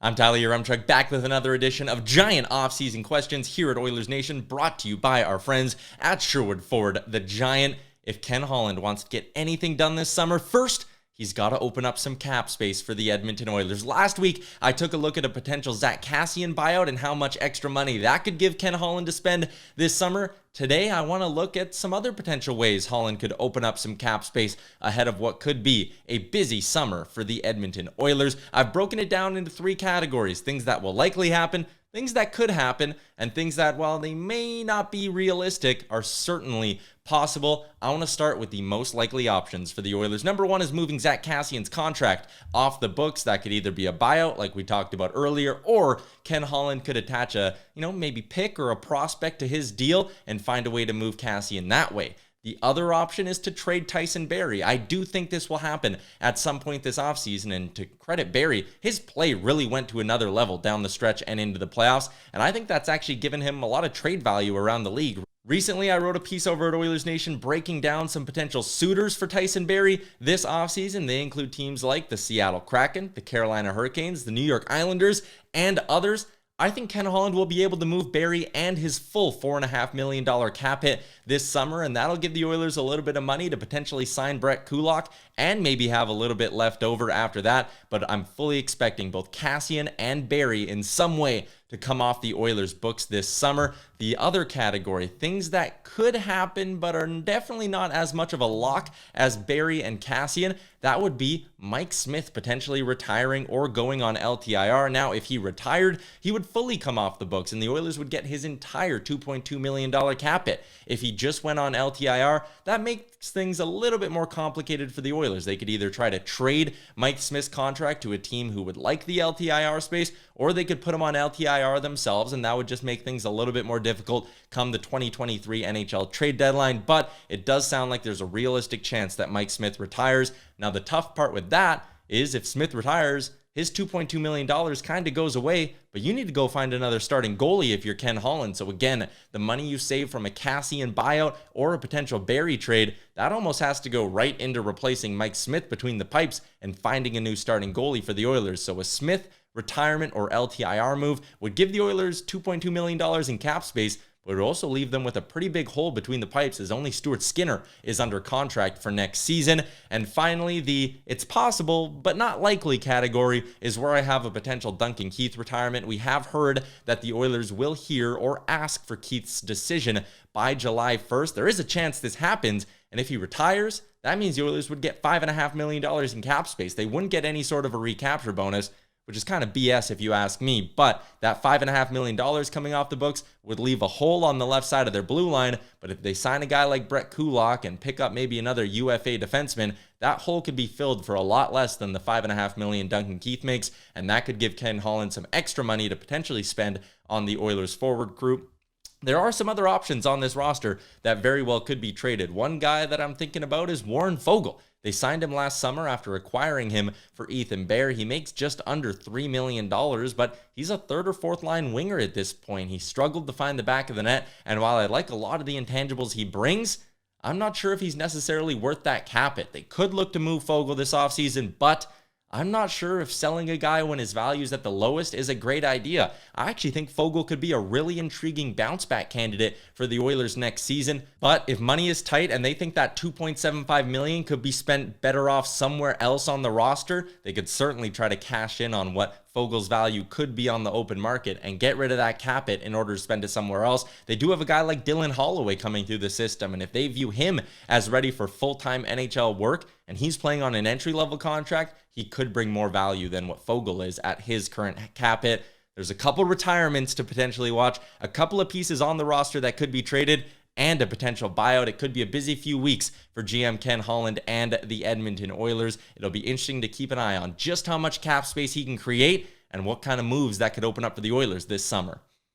I'm Tyler Yaremchuk, back with another edition of Giant Offseason Questions here at Oilers Nation, brought to you by our friends at Sherwood Ford, the Giant. If Ken Holland wants to get anything done this summer, first, he's got to open up some cap space for the Edmonton Oilers. Last week, I took a look at a potential Zack Kassian buyout and how much extra money that could give Ken Holland to spend this summer. Today, I want to look at some other potential ways Holland could open up some cap space ahead of what could be a busy summer for the Edmonton Oilers. I've broken it down into three categories: things that will likely happen, things that could happen, and things that, while they may not be realistic, are certainly possible. I want to start with the most likely options for the Oilers. Number one is moving Zack Kassian's contract off the books. That could either be a buyout, like we talked about earlier, or Ken Holland could attach a, maybe pick or a prospect to his deal and find a way to move Kassian that way. The other option is to trade Tyson Barrie. I do think this will happen at some point this offseason, and to credit Barrie, his play really went to another level down the stretch and into the playoffs, and I think that's actually given him a lot of trade value around the league. Recently, I wrote a piece over at Oilers Nation breaking down some potential suitors for Tyson Barrie this offseason. They include teams like the Seattle Kraken, the Carolina Hurricanes, the New York Islanders, and others. I think Ken Holland will be able to move Barrie and his full $4.5 million cap hit this summer, and that'll give the Oilers a little bit of money to potentially sign Brett Kulak and maybe have a little bit left over after that. But I'm fully expecting both Kassian and Barrie in some way to come off the Oilers' books this summer. The other category, things that could happen but are definitely not as much of a lock as Barrie and Kassian, that would be Mike Smith potentially retiring or going on LTIR. Now, if he retired, he would fully come off the books and the Oilers would get his entire $2.2 million cap hit. If he just went on LTIR, that makes things a little bit more complicated for the Oilers. They could either try to trade Mike Smith's contract to a team who would like the LTIR space, or they could put him on LTIR themselves, and that would just make things a little bit more difficult come the 2023 NHL trade deadline. But it does sound like there's a realistic chance that Mike Smith retires. Now, the tough part with that is if Smith retires, his $2.2 million kind of goes away, but you need to go find another starting goalie if you're Ken Holland. So again, the money you save from a Kassian buyout or a potential Barrie trade, that almost has to go right into replacing Mike Smith between the pipes and finding a new starting goalie for the Oilers. So a Smith retirement or LTIR move would give the Oilers $2.2 million in cap space, but it would also leave them with a pretty big hole between the pipes, as only Stuart Skinner is under contract for next season. And finally, the it's possible but not likely category is where I have a potential Duncan Keith retirement. We have heard that the Oilers will hear or ask for Keith's decision by July 1st. There is a chance this happens, and if he retires, that means the Oilers would get $5.5 million in cap space. They wouldn't get any sort of a recapture bonus, which is kind of BS if you ask me, but that $5.5 million coming off the books would leave a hole on the left side of their blue line. But if they sign a guy like Brett Kulak and pick up maybe another UFA defenseman, that hole could be filled for a lot less than the $5.5 million Duncan Keith makes, and that could give Ken Holland some extra money to potentially spend on the Oilers forward group. There are some other options on this roster that very well could be traded. One guy that I'm thinking about is Warren Foegele. They signed him last summer after acquiring him for Ethan Bear. He makes just under $3 million, but he's a third or fourth line winger at this point. He struggled to find the back of the net, and while I like a lot of the intangibles he brings, I'm not sure if he's necessarily worth that cap hit. They could look to move Foegele this offseason, but I'm not sure if selling a guy when his value is at the lowest is a great idea. I actually think Foegele could be a really intriguing bounce-back candidate for the Oilers next season. But if money is tight and they think that $2.75 million could be spent better off somewhere else on the roster, they could certainly try to cash in on what Foegele's value could be on the open market and get rid of that cap hit in order to spend it somewhere else. They do have a guy like Dylan Holloway coming through the system, and if they view him as ready for full-time NHL work and he's playing on an entry-level contract, he could bring more value than what Foegele is at his current cap hit. There's a couple retirements to potentially watch, a couple of pieces on the roster that could be traded, and a potential buyout. It could be a busy few weeks for GM Ken Holland and the Edmonton Oilers. It'll be interesting to keep an eye on just how much cap space he can create and what kind of moves that could open up for the Oilers this summer.